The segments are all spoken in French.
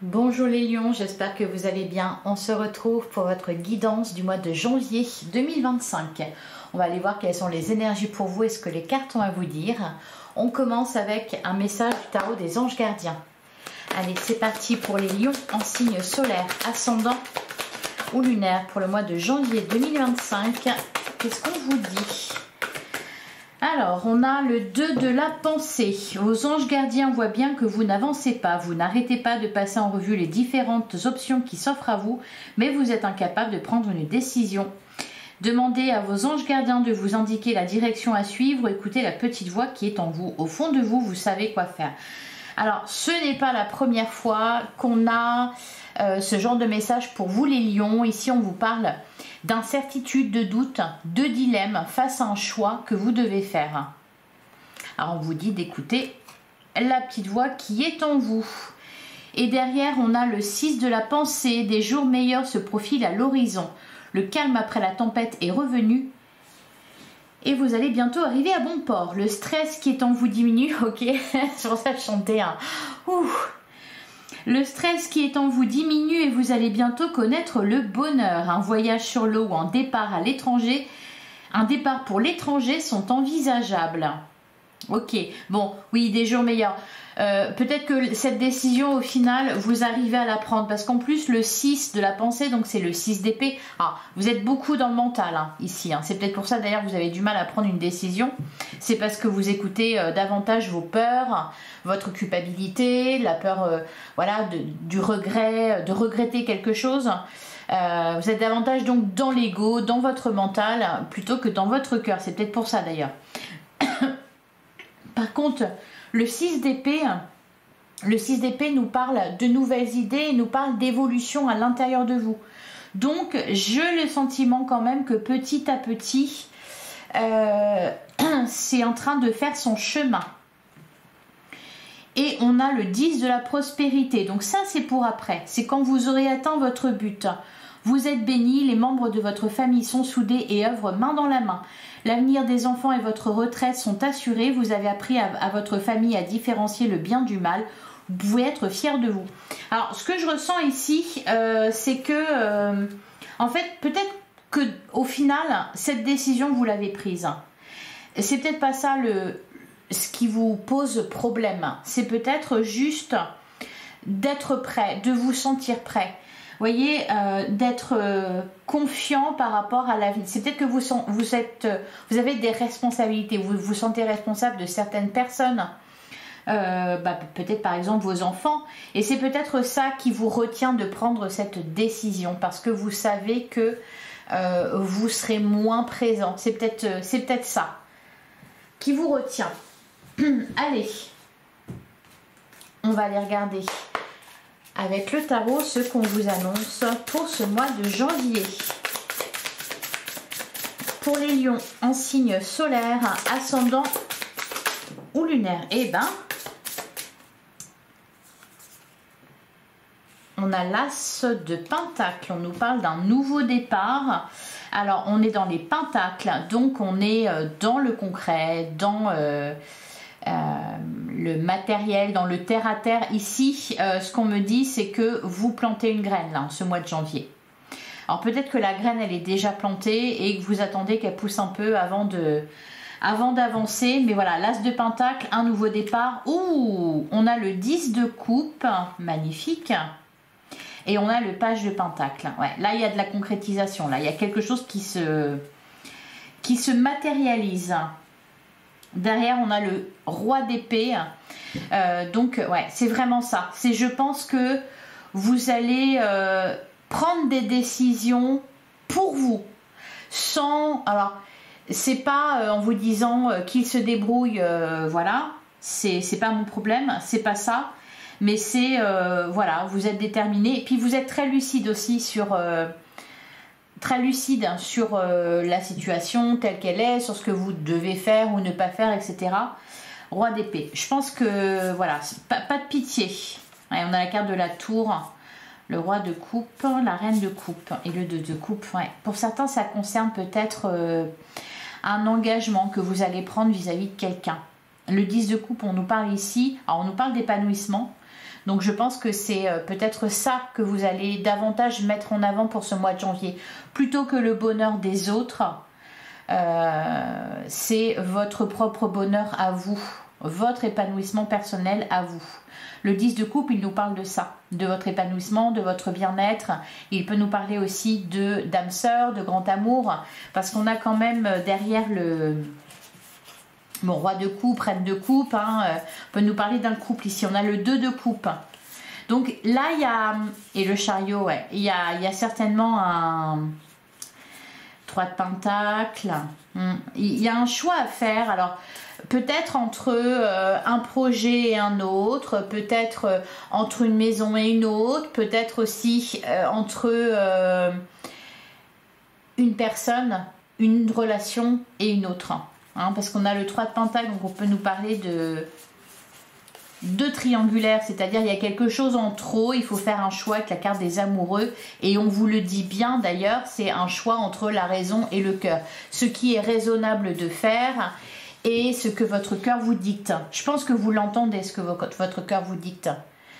Bonjour les lions, j'espère que vous allez bien. On se retrouve pour votre guidance du mois de janvier 2025. On va aller voir quelles sont les énergies pour vous et ce que les cartes ont à vous dire. On commence avec un message du tarot des anges gardiens. Allez, c'est parti pour les lions en signe solaire, ascendant ou lunaire pour le mois de janvier 2025. Qu'est-ce qu'on vous dit ? Alors, on a le 2 de la pensée. Vos anges gardiens voient bien que vous n'avancez pas. Vous n'arrêtez pas de passer en revue les différentes options qui s'offrent à vous, mais vous êtes incapable de prendre une décision. Demandez à vos anges gardiens de vous indiquer la direction à suivre. Écoutez la petite voix qui est en vous. Au fond de vous, vous savez quoi faire. Alors, ce n'est pas la première fois qu'on a ce genre de message pour vous les lions. Ici, on vous parle d'incertitude, de doute, de dilemme face à un choix que vous devez faire. Alors, on vous dit d'écouter la petite voix qui est en vous. Et derrière, on a le 6 de la pensée. Des jours meilleurs se profilent à l'horizon. Le calme après la tempête est revenu. Et vous allez bientôt arriver à bon port. Le stress qui est en vous diminue. Ok, c'est pour ça que je chantais. Le stress qui est en vous diminue et vous allez bientôt connaître le bonheur. Un voyage sur l'eau ou un départ à l'étranger, un départ pour l'étranger sont envisageables. Ok, bon, oui, des jours meilleurs. Peut-être que cette décision, au final, vous arrivez à la prendre. Parce qu'en plus, le 6 de la pensée, donc c'est le 6 d'épée. Ah, vous êtes beaucoup dans le mental, ici. C'est peut-être pour ça, d'ailleurs, que vous avez du mal à prendre une décision. C'est parce que vous écoutez davantage vos peurs, votre culpabilité, la peur, voilà, du regret, de regretter quelque chose. Vous êtes davantage donc dans l'ego, dans votre mental, plutôt que dans votre cœur. C'est peut-être pour ça, d'ailleurs. Par contre, le 6 d'épée nous parle de nouvelles idées, nous parle d'évolution à l'intérieur de vous. Donc, j'ai le sentiment quand même que petit à petit, c'est en train de faire son chemin. Et on a le 10 de la prospérité. Donc ça, c'est pour après. C'est quand vous aurez atteint votre but. Vous êtes bénis, les membres de votre famille sont soudés et œuvrent main dans la main. L'avenir des enfants et votre retraite sont assurés. Vous avez appris à votre famille à différencier le bien du mal. Vous pouvez être fiers de vous. Alors, ce que je ressens ici, c'est que, en fait, peut-être que au final, cette décision, vous l'avez prise. C'est peut-être pas ça ce qui vous pose problème. C'est peut-être juste d'être prêt, de vous sentir prêt. Vous voyez, d'être confiant par rapport à la vie. C'est peut-être que vous avez des responsabilités, vous vous sentez responsable de certaines personnes, peut-être par exemple vos enfants, et c'est peut-être ça qui vous retient de prendre cette décision, parce que vous savez que vous serez moins présent. C'est peut-être ça qui vous retient. Allez, on va aller regarder avec le tarot ce qu'on vous annonce pour ce mois de janvier. Pour les lions en signe solaire, ascendant ou lunaire, on a l'as de pentacle. On nous parle d'un nouveau départ. Alors, on est dans les pentacles, donc on est dans le concret, dans le matériel, dans le terre-à-terre. Ici, ce qu'on me dit, c'est que vous plantez une graine, là, en ce mois de janvier. Alors, peut-être que la graine, elle est déjà plantée et que vous attendez qu'elle pousse un peu avant d'avancer. Mais voilà, l'as de pentacle, un nouveau départ. Ouh, on a le 10 de coupe, magnifique. Et on a le page de pentacle. Ouais, là, il y a de la concrétisation. Là, il y a quelque chose qui se matérialise. Derrière, on a le roi d'épée. Donc, ouais, c'est vraiment ça. Je pense que vous allez prendre des décisions pour vous. Alors, c'est pas en vous disant qu'il se débrouille, voilà. C'est pas mon problème, c'est pas ça. Mais c'est, voilà, vous êtes déterminé. Et puis, vous êtes très lucide aussi sur la situation telle qu'elle est, sur ce que vous devez faire ou ne pas faire, etc. Roi d'épée. Je pense que, voilà, pas de pitié. Ouais, on a la carte de la tour, le roi de coupe, la reine de coupe et le 2 de coupe. Ouais. Pour certains, ça concerne peut-être un engagement que vous allez prendre vis-à-vis de quelqu'un. Le 10 de coupe, on nous parle ici, alors on nous parle d'épanouissement. Donc je pense que c'est peut-être ça que vous allez davantage mettre en avant pour ce mois de janvier. Plutôt que le bonheur des autres, c'est votre propre bonheur à vous, votre épanouissement personnel à vous. Le 10 de coupe, il nous parle de ça, de votre épanouissement, de votre bien-être. Il peut nous parler aussi de d'âme sœur, de grand amour, parce qu'on a quand même derrière le roi de coupe, reine de coupe, hein, on peut nous parler d'un couple ici. On a le 2 de coupe. Donc là, il y a, et le chariot, ouais, il y a certainement un 3 de pentacles. Il y a un choix à faire. Alors, peut-être entre un projet et un autre, peut-être entre une maison et une autre, peut-être aussi entre une personne, une relation et une autre. Hein, parce qu'on a le 3 de pentacles, donc on peut nous parler de triangulaire, c'est-à-dire il y a quelque chose en trop, il faut faire un choix avec la carte des amoureux, et on vous le dit bien d'ailleurs, c'est un choix entre la raison et le cœur. Ce qui est raisonnable de faire et ce que votre cœur vous dicte. Je pense que vous l'entendez, ce que votre cœur vous dicte.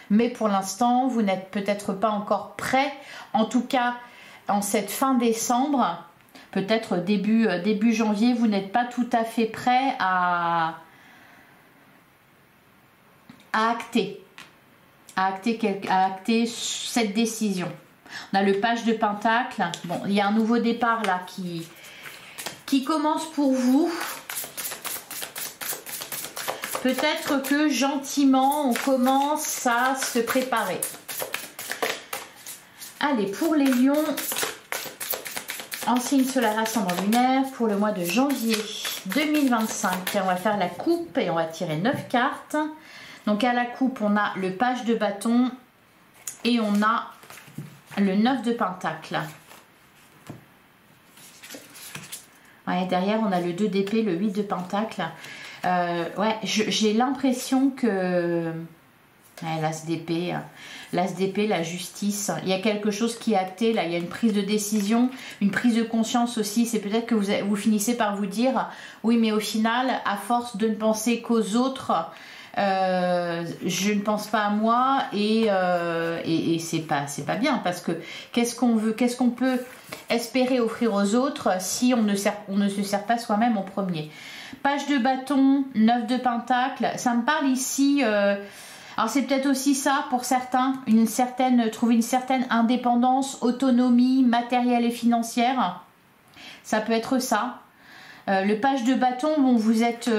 Mais pour l'instant, vous n'êtes peut-être pas encore prêt. En tout cas, en cette fin décembre, peut-être début janvier, vous n'êtes pas tout à fait prêt à acter cette décision. On a le page de pentacle. Bon, il y a un nouveau départ là qui commence pour vous. Peut-être que gentiment, on commence à se préparer. Allez, pour les lions, en signe solaire ascendant lunaire, pour le mois de janvier 2025, on va faire la coupe et on va tirer 9 cartes. Donc à la coupe, on a le page de bâton et on a le 9 de pentacle. Ouais, derrière, on a le 2 d'épée, le 8 de pentacle. Ouais, j'ai l'impression que ouais, l'as d'épée, la justice, il y a quelque chose qui est acté là, il y a une prise de décision, une prise de conscience aussi. C'est peut-être que vous finissez par vous dire oui, mais au final, à force de ne penser qu'aux autres, je ne pense pas à moi, et c'est pas bien, parce que qu'est-ce qu'on peut espérer offrir aux autres si on ne se sert pas soi-même en premier. Page de bâton, 9 de pentacle, ça me parle ici, alors c'est peut-être aussi ça pour certains, trouver une certaine indépendance, autonomie matérielle et financière, ça peut être ça. Le page de bâton, bon, vous êtes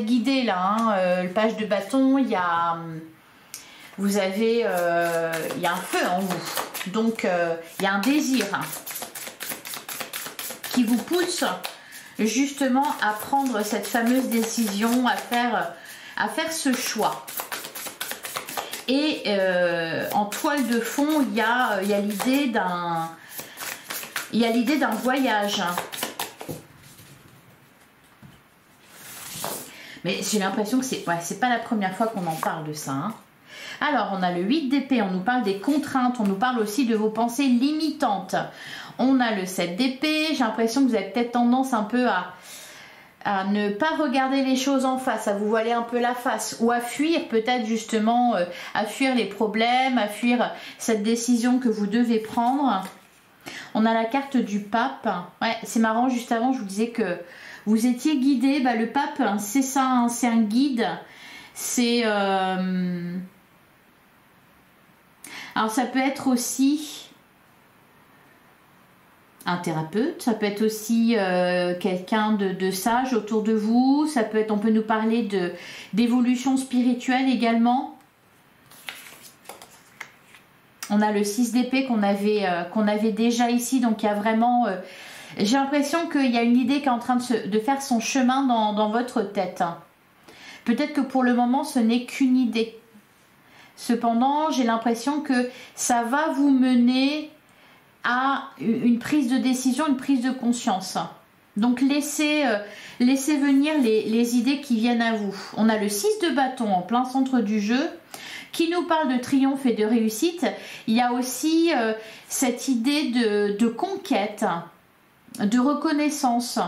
guidé là, hein, le page de bâton, il y a un feu en vous, donc il y a un désir qui vous pousse justement à prendre cette fameuse décision, à faire ce choix. Et en toile de fond, il y a l'idée d'un voyage. Mais j'ai l'impression que c'est pas la première fois qu'on en parle de ça. Hein. Alors, on a le 8 d'épée, on nous parle des contraintes, on nous parle aussi de vos pensées limitantes. On a le 7 d'épée, j'ai l'impression que vous avez peut-être tendance un peu à ne pas regarder les choses en face, à vous voiler un peu la face, ou à fuir peut-être justement, à fuir les problèmes, à fuir cette décision que vous devez prendre. On a la carte du pape. Ouais, c'est marrant, juste avant je vous disais que vous étiez guidé. Bah, le pape, c'est ça, hein, c'est un guide. C'est alors ça peut être aussi un thérapeute, ça peut être aussi quelqu'un de sage autour de vous, ça peut être, on peut nous parler d'évolution spirituelle également. On a le 6 d'épée qu'on avait déjà ici, donc il y a vraiment, j'ai l'impression qu'il y a une idée qui est en train de faire son chemin dans votre tête. Peut-être que pour le moment ce n'est qu'une idée. Cependant, j'ai l'impression que ça va vous mener à une prise de décision, une prise de conscience. Donc laissez venir les idées qui viennent à vous. On a le 6 de bâton en plein centre du jeu qui nous parle de triomphe et de réussite. Il y a aussi cette idée de conquête, de reconnaissance.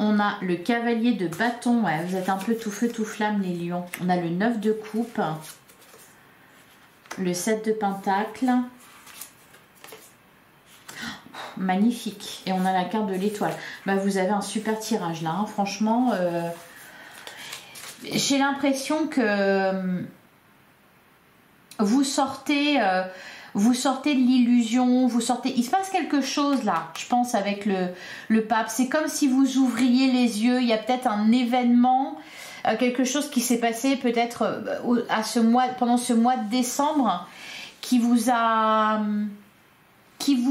On a le cavalier de bâton. Ouais, vous êtes un peu tout feu, tout flamme, les lions. On a le 9 de coupe. Le 7 de pentacle. Magnifique. Et on a la carte de l'étoile. Bah, vous avez un super tirage là. Hein. Franchement, j'ai l'impression que vous sortez de l'illusion. Il se passe quelque chose là, je pense, avec le pape. C'est comme si vous ouvriez les yeux. Il y a peut-être un événement, quelque chose qui s'est passé peut-être pendant ce mois de décembre qui vous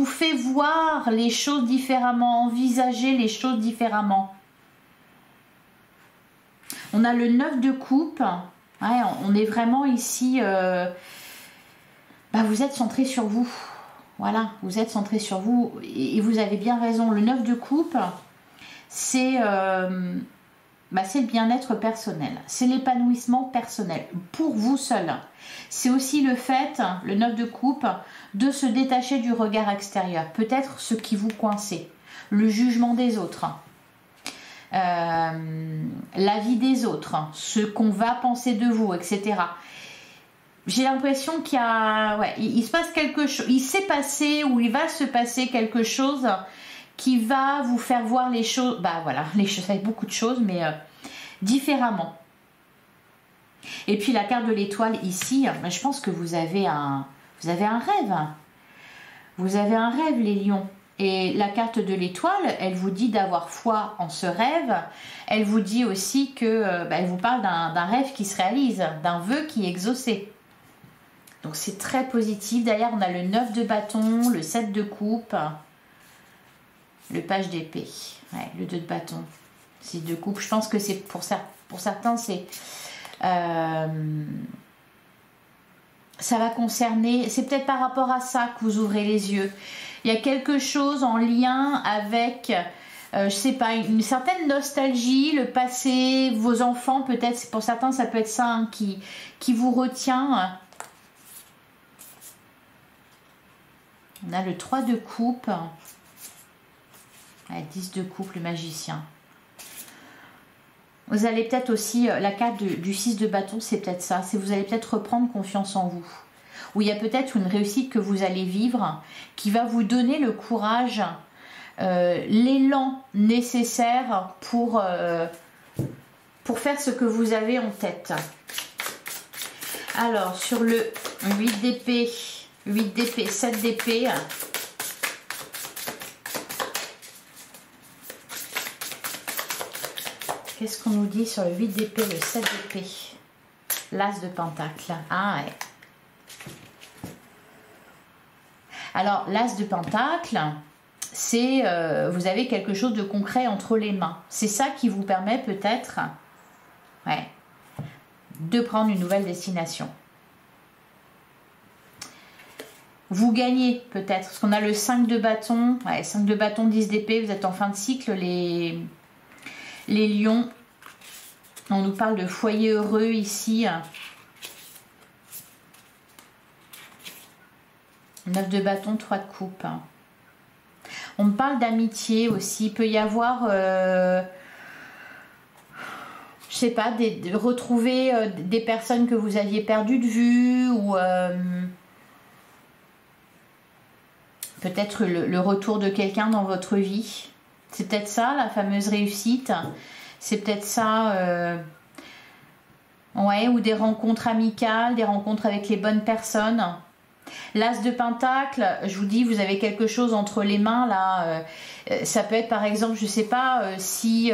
fait voir les choses différemment, envisager les choses différemment. On a le 9 de coupe. Ouais, on est vraiment ici... vous êtes centré sur vous. Voilà, vous êtes centré sur vous. Et vous avez bien raison. Le 9 de coupe, c'est le bien-être personnel. C'est l'épanouissement personnel. Pour vous seul. C'est aussi le fait, le 9 de coupe, de se détacher du regard extérieur. Peut-être ce qui vous coincez. Le jugement des autres. L'avis des autres. Ce qu'on va penser de vous, etc. J'ai l'impression qu'il y a... Ouais, il se passe quelque chose. Il s'est passé ou il va se passer quelque chose qui va vous faire voir les choses... voilà, les choses, ça fait beaucoup de choses, mais différemment. Et puis la carte de l'étoile ici, je pense que vous avez un rêve. Vous avez un rêve, les lions. Et la carte de l'étoile, elle vous dit d'avoir foi en ce rêve. Elle vous dit aussi que... elle vous parle d'un rêve qui se réalise, d'un vœu qui est exaucé. Donc c'est très positif. Derrière, on a le 9 de bâton, le 7 de coupe, le page d'épée, ouais, le 2 de bâton, 6 de coupe. Je pense que c'est pour certains, c'est... ça va concerner... C'est peut-être par rapport à ça que vous ouvrez les yeux. Il y a quelque chose en lien avec... je sais pas, une certaine nostalgie, le passé, vos enfants peut-être. Pour certains, ça peut être ça hein, qui vous retient... On a le 3 de coupe, le 10 de coupe, le magicien. Vous allez peut-être aussi, la carte du 6 de bâton, c'est peut-être ça. C'est vous allez peut-être reprendre confiance en vous. Ou il y a peut-être une réussite que vous allez vivre qui va vous donner le courage, l'élan nécessaire pour faire ce que vous avez en tête. Alors, sur le 8 d'épée... 8 d'épée, 7 d'épée. Qu'est-ce qu'on nous dit sur le 8 d'épée, le 7 d'épée? L'as de pentacle. Ah ouais. Alors, l'as de pentacle, c'est... vous avez quelque chose de concret entre les mains. C'est ça qui vous permet peut-être de prendre une nouvelle destination. Vous gagnez peut-être, parce qu'on a le 5 de bâton, 5 de bâton, 10 d'épée, vous êtes en fin de cycle, les lions. On nous parle de foyer heureux ici. 9 de bâton, 3 de coupe. On me parle d'amitié aussi, il peut y avoir, je sais pas, de retrouver des personnes que vous aviez perdues de vue, ou... peut-être le retour de quelqu'un dans votre vie. C'est peut-être ça, la fameuse réussite. C'est peut-être ça, ou des rencontres amicales, des rencontres avec les bonnes personnes. L'as de pentacle, je vous dis, vous avez quelque chose entre les mains là. Ça peut être par exemple, je sais pas, si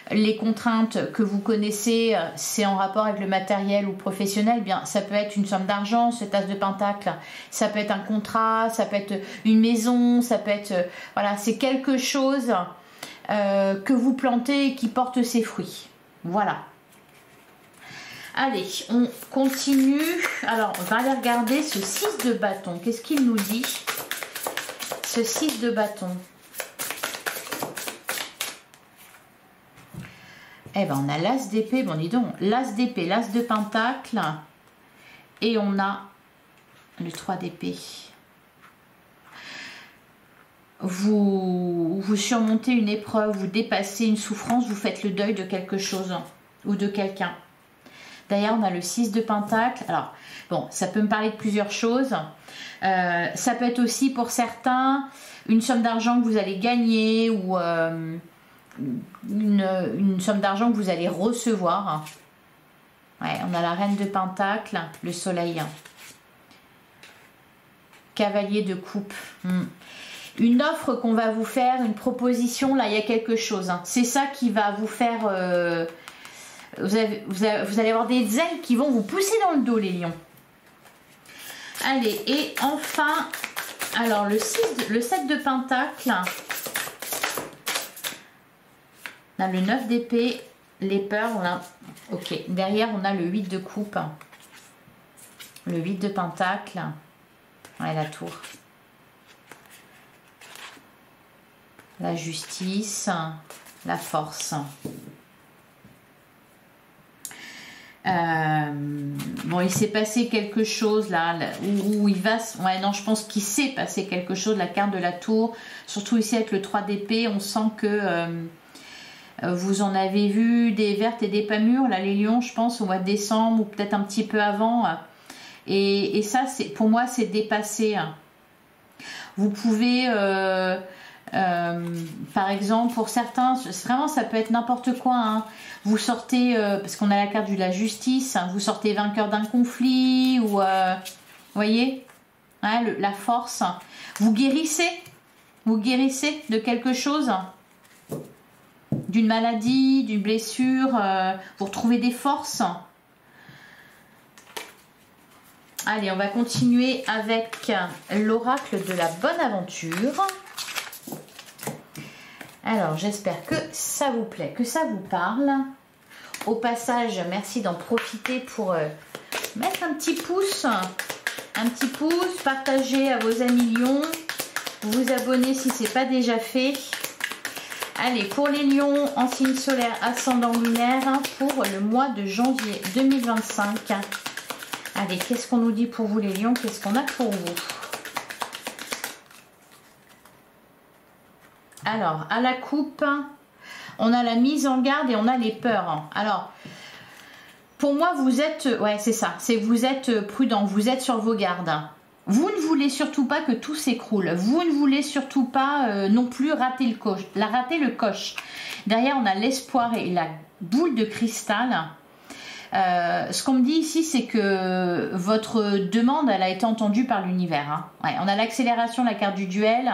les contraintes que vous connaissez, c'est en rapport avec le matériel ou professionnel, bien ça peut être une somme d'argent, cet as de pentacle. Ça peut être un contrat, ça peut être une maison, ça peut être... voilà, c'est quelque chose que vous plantez et qui porte ses fruits. Voilà. Allez, on continue. Alors, on va aller regarder ce 6 de bâton. Qu'est-ce qu'il nous dit? Ce 6 de bâton. Eh ben, on a l'as d'épée. Bon, dis donc, l'as d'épée, l'as de pentacle. Et on a le 3 d'épée. vous surmontez une épreuve, vous dépassez une souffrance, vous faites le deuil de quelque chose ou de quelqu'un. D'ailleurs, on a le 6 de Pentacle. Alors, bon, ça peut me parler de plusieurs choses. Ça peut être aussi pour certains une somme d'argent que vous allez gagner ou une somme d'argent que vous allez recevoir. Ouais, on a la Reine de Pentacle, le Soleil. Cavalier de coupe. Une offre qu'on va vous faire, une proposition, là, il y a quelque chose. C'est ça qui va vous faire... vous allez avoir des ailes qui vont vous pousser dans le dos, les lions. Allez, et enfin, alors le 7 de Pentacle. On a le 9 d'épée, les peurs, on a... Ok, derrière, on a le 8 de coupe. Le 8 de Pentacle. Ouais, la tour. La justice, la force. Bon, il s'est passé quelque chose là où il va... Ouais, non, je pense qu'il s'est passé quelque chose, la carte de la tour. Surtout ici avec le 3 d'épée, on sent que vous en avez vu des vertes et des pas mûres, là, les lions, je pense, au mois de décembre ou peut-être un petit peu avant. Et ça, pour moi, c'est dépassé. Vous pouvez... par exemple, pour certains, vraiment ça peut être n'importe quoi, hein. Vous sortez, parce qu'on a la carte de la justice, hein, vous sortez vainqueur d'un conflit, ou voyez, hein, la force, vous guérissez de quelque chose, d'une maladie, d'une blessure, vous retrouvez des forces. Allez, on va continuer avec l'oracle de la bonne aventure. Alors, j'espère que ça vous plaît, que ça vous parle. Au passage, merci d'en profiter pour mettre un petit pouce, partager à vos amis lions, vous abonner si ce n'est pas déjà fait. Allez, pour les lions en signe solaire, ascendant lunaire, pour le mois de janvier 2025. Allez, qu'est-ce qu'on nous dit pour vous les lions? Qu'est-ce qu'on a pour vous? Alors, à la coupe, on a la mise en garde et on a les peurs. Alors, pour moi, vous êtes... Ouais, c'est ça. Vous êtes prudent, vous êtes sur vos gardes. Vous ne voulez surtout pas que tout s'écroule. Vous ne voulez surtout pas non plus rater le coche. Derrière, on a l'espoir et la boule de cristal. Ce qu'on me dit ici, c'est que votre demande, elle a été entendue par l'univers. Hein. Ouais, on a l'accélération, la carte du duel.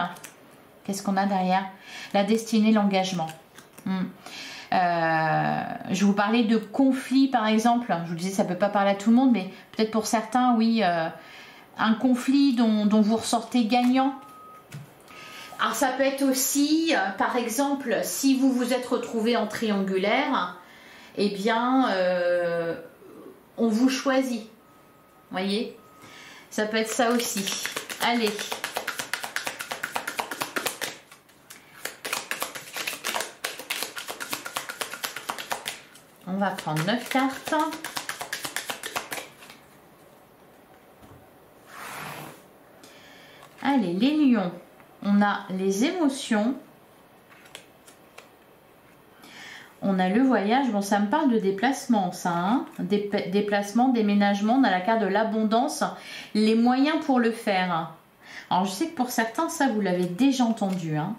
Qu'est-ce qu'on a derrière? La destinée, l'engagement. Je vous parlais de conflit, par exemple. Je vous disais, ça ne peut pas parler à tout le monde, mais peut-être pour certains, oui. Un conflit dont vous ressortez gagnant. Alors, ça peut être aussi, par exemple, si vous vous êtes retrouvé en triangulaire, eh bien, on vous choisit. Vous voyez? Ça peut être ça aussi. Allez. On va prendre 9 cartes. Allez, les lions. On a les émotions. On a le voyage. Bon, ça me parle de déplacement, ça. Hein, déplacement, déménagement. On a la carte de l'abondance. Les moyens pour le faire. Alors, je sais que pour certains, ça, vous l'avez déjà entendu. Hein.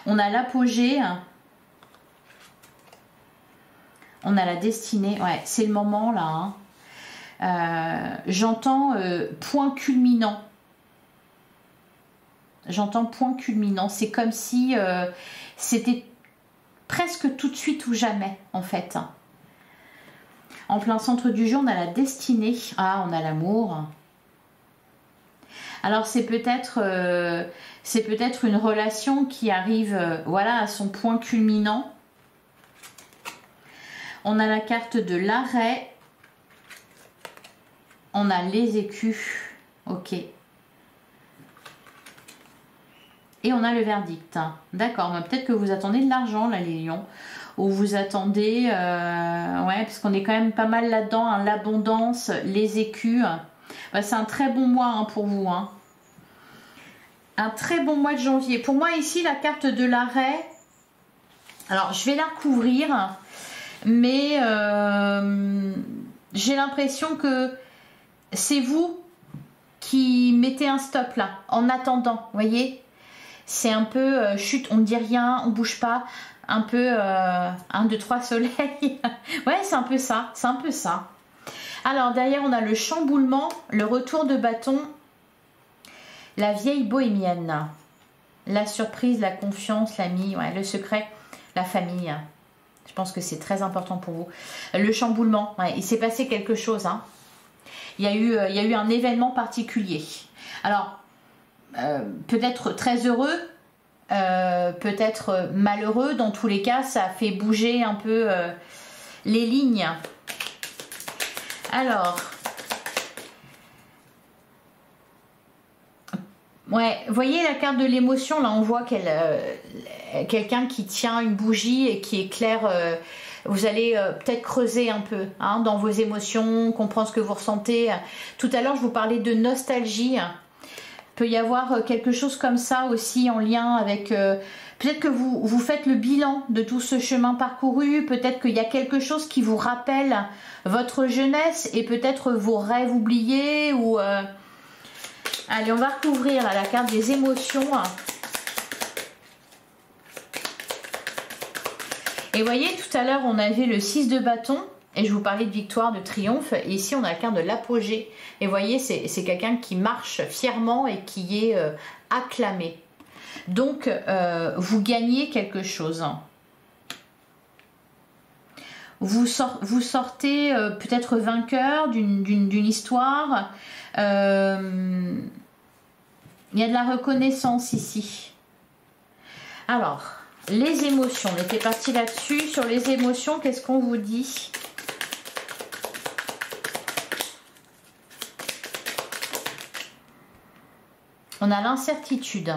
On a l'apogée. On a la destinée. Ouais, c'est le moment, là. Hein. J'entends point culminant. J'entends point culminant. C'est comme si c'était presque tout de suite ou jamais, en fait. En plein centre du jeu, on a la destinée. Ah, on a l'amour. Alors, c'est peut-être une relation qui arrive voilà, à son point culminant. On a la carte de l'arrêt. On a les écus. Ok. Et on a le verdict. D'accord, peut-être que vous attendez de l'argent, là, les lions. Ou vous attendez... ouais, parce qu'on est quand même pas mal là-dedans. Hein, l'abondance, les écus. Bah, c'est un très bon mois hein, pour vous. Hein. Un très bon mois de janvier. Pour moi ici, la carte de l'arrêt, alors je vais la recouvrir, mais j'ai l'impression que c'est vous qui mettez un stop là, en attendant, vous voyez. C'est un peu chute, on ne dit rien, on bouge pas, un peu 1, 2, 3 soleil. Ouais, c'est un peu ça, c'est un peu ça. Alors derrière, on a le chamboulement, le retour de bâton, la vieille bohémienne, la surprise, la confiance, l'ami, ouais, le secret, la famille. Je pense que c'est très important pour vous. Le chamboulement, ouais, il s'est passé quelque chose. Hein. Il y a eu un événement particulier. Alors, peut-être très heureux, peut-être malheureux. Dans tous les cas, ça fait bouger un peu les lignes. Alors... Ouais, vous voyez la carte de l'émotion, là on voit quelqu'un qui tient une bougie et qui éclaire, vous allez peut-être creuser un peu hein, dans vos émotions, comprendre ce que vous ressentez. Tout à l'heure je vous parlais de nostalgie, il peut y avoir quelque chose comme ça aussi en lien avec, peut-être que vous faites le bilan de tout ce chemin parcouru, peut-être qu'il y a quelque chose qui vous rappelle votre jeunesse et peut-être vos rêves oubliés ou... Allez, on va recouvrir là, la carte des émotions. Et vous voyez, tout à l'heure, on avait le 6 de bâton. Et je vous parlais de victoire, de triomphe. Et ici, on a la carte de l'apogée. Et vous voyez, c'est quelqu'un qui marche fièrement et qui est acclamé. Donc, vous gagnez quelque chose. Vous sortez peut-être vainqueur d'une histoire. Il y a de la reconnaissance ici. Alors, les émotions. On était parti là-dessus. Sur les émotions, qu'est-ce qu'on vous dit? On a l'incertitude.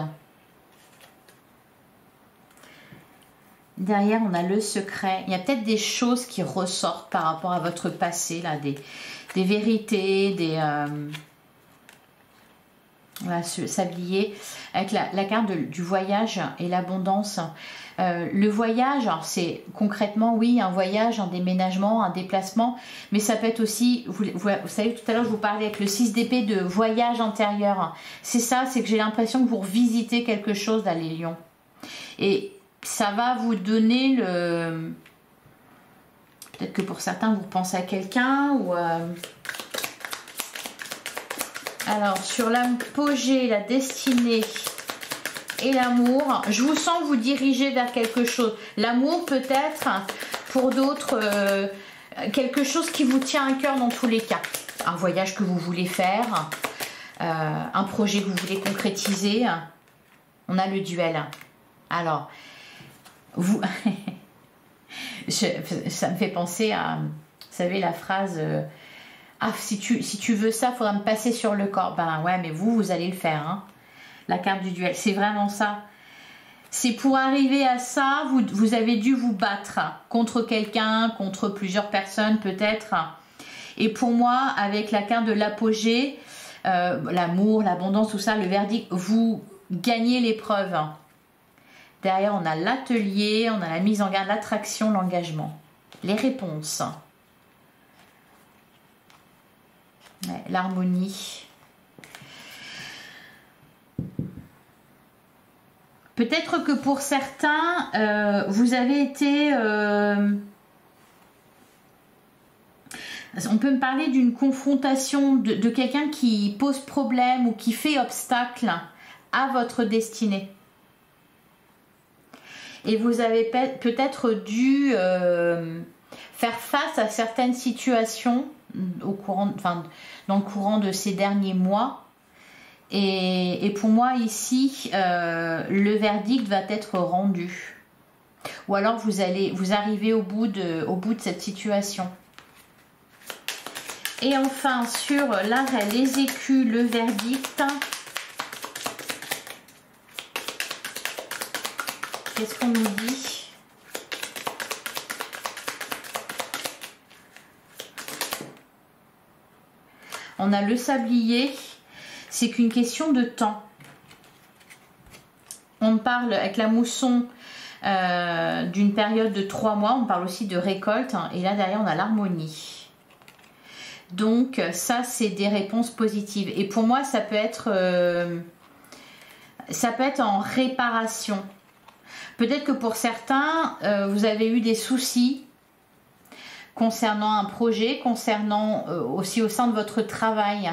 Derrière, on a le secret. Il y a peut-être des choses qui ressortent par rapport à votre passé, là, des vérités, des... Voilà, sablier avec la carte du voyage et l'abondance. Le voyage, c'est concrètement, oui, un voyage, un déménagement, un déplacement, mais ça peut être aussi, vous savez, tout à l'heure, je vous parlais avec le 6 d'épée de voyage intérieur. C'est ça, c'est que j'ai l'impression que vous revisitez quelque chose là, les lions. Et ça va vous donner le... Peut-être que pour certains, vous pensez à quelqu'un ou... Alors, sur l'apogée, la destinée et l'amour, je vous sens vous diriger vers quelque chose. L'amour peut-être, pour d'autres, quelque chose qui vous tient à cœur dans tous les cas. Un voyage que vous voulez faire, un projet que vous voulez concrétiser. On a le duel. Alors, vous... ça me fait penser à, vous savez, la phrase... Ah, si tu veux ça, il faudra me passer sur le corps. Ben ouais, mais vous allez le faire. Hein. La carte du duel, c'est vraiment ça. C'est pour arriver à ça, vous avez dû vous battre contre quelqu'un, contre plusieurs personnes peut-être. Et pour moi, avec la carte de l'apogée, l'amour, l'abondance, tout ça, le verdict, vous gagnez l'épreuve. Derrière, on a l'atelier, on a la mise en garde, l'attraction, l'engagement. Les réponses. Ouais, l'harmonie. Peut-être que pour certains, vous avez été... on peut me parler d'une confrontation de quelqu'un qui pose problème ou qui fait obstacle à votre destinée. Et vous avez peut-être dû faire face à certaines situations dans le courant de ces derniers mois. Et pour moi ici, le verdict va être rendu. Ou alors vous arrivez au bout de cette situation. Et enfin, sur l'arrêt, les écus, le verdict. Qu'est-ce qu'on nous dit ? On a le sablier, c'est qu'une question de temps. On parle avec la mousson d'une période de 3 mois. On parle aussi de récolte. Et là, derrière, on a l'harmonie. Donc, ça, c'est des réponses positives. Et pour moi, ça peut être en réparation. Peut-être que pour certains, vous avez eu des soucis concernant un projet, concernant aussi au sein de votre travail.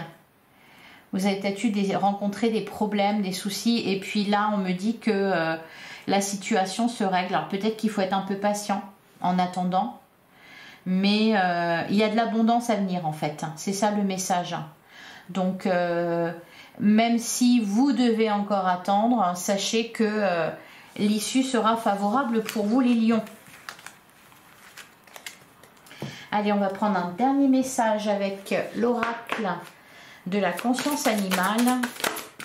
Vous avez peut-être rencontré des problèmes, des soucis, et puis là, on me dit que la situation se règle. Alors peut-être qu'il faut être un peu patient en attendant, mais il y a de l'abondance à venir en fait. C'est ça le message. Donc, même si vous devez encore attendre, sachez que l'issue sera favorable pour vous les lions. Allez, on va prendre un dernier message avec l'oracle de la conscience animale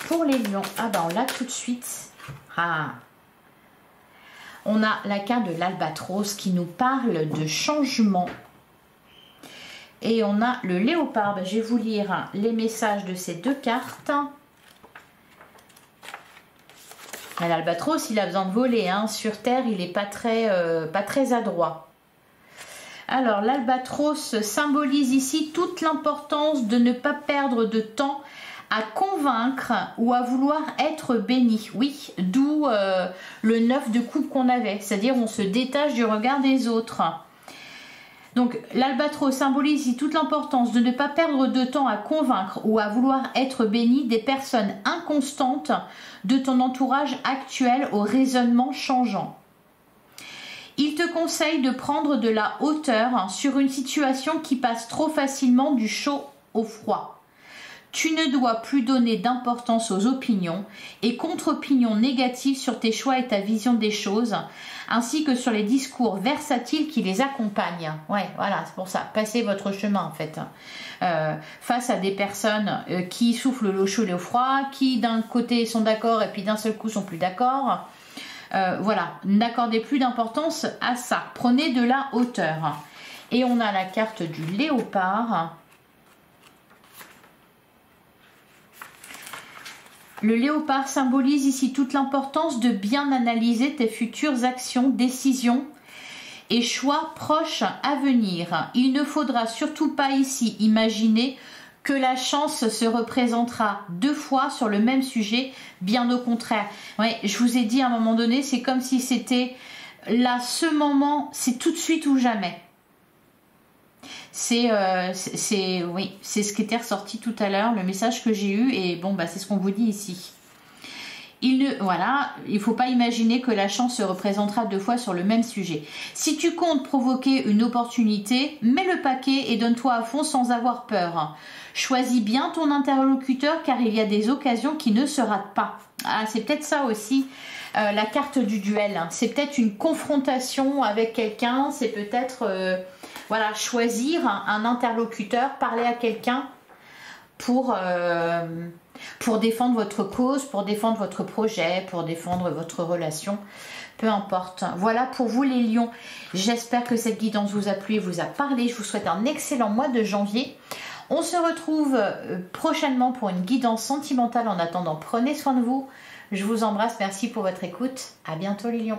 pour les lions. Ah ben, on l'a tout de suite. Ah. On a la carte de l'albatros qui nous parle de changement. Et on a le léopard. Ben, je vais vous lire les messages de ces deux cartes. L'albatros, il a besoin de voler. Hein. Sur Terre, il n'est pas très adroit. Alors, l'albatros symbolise ici toute l'importance de ne pas perdre de temps à convaincre ou à vouloir être béni. Oui, d'où le 9 de coupe qu'on avait, c'est-à-dire on se détache du regard des autres. Donc, l'albatros symbolise ici toute l'importance de ne pas perdre de temps à convaincre ou à vouloir être béni des personnes inconstantes de ton entourage actuel au raisonnement changeant. Il te conseille de prendre de la hauteur sur une situation qui passe trop facilement du chaud au froid. Tu ne dois plus donner d'importance aux opinions et contre-opinions négatives sur tes choix et ta vision des choses, ainsi que sur les discours versatiles qui les accompagnent. Ouais, voilà, c'est pour ça. Passez votre chemin en fait. Face à des personnes qui soufflent l'eau chaude et au froid, qui d'un côté sont d'accord et puis d'un seul coup sont plus d'accord. Voilà, n'accordez plus d'importance à ça. Prenez de la hauteur. Et on a la carte du léopard. Le léopard symbolise ici toute l'importance de bien analyser tes futures actions, décisions et choix proches à venir. Il ne faudra surtout pas ici imaginer que la chance se représentera 2 fois sur le même sujet, bien au contraire. Ouais, je vous ai dit à un moment donné, c'est comme si c'était là, ce moment, c'est tout de suite ou jamais. Oui, c'est ce qui était ressorti tout à l'heure, le message que j'ai eu, et bon, bah, c'est ce qu'on vous dit ici. Voilà, il ne faut pas imaginer que la chance se représentera 2 fois sur le même sujet. Si tu comptes provoquer une opportunité, mets le paquet et donne-toi à fond sans avoir peur. Choisis bien ton interlocuteur car il y a des occasions qui ne se ratent pas. Ah, c'est peut-être ça aussi, la carte du duel. C'est peut-être une confrontation avec quelqu'un, c'est peut-être voilà, choisir un interlocuteur, parler à quelqu'un pour défendre votre cause, pour défendre votre projet, pour défendre votre relation, peu importe. Voilà pour vous les lions. J'espère que cette guidance vous a plu et vous a parlé. Je vous souhaite un excellent mois de janvier. On se retrouve prochainement pour une guidance sentimentale. En attendant, prenez soin de vous. Je vous embrasse. Merci pour votre écoute. À bientôt les lions.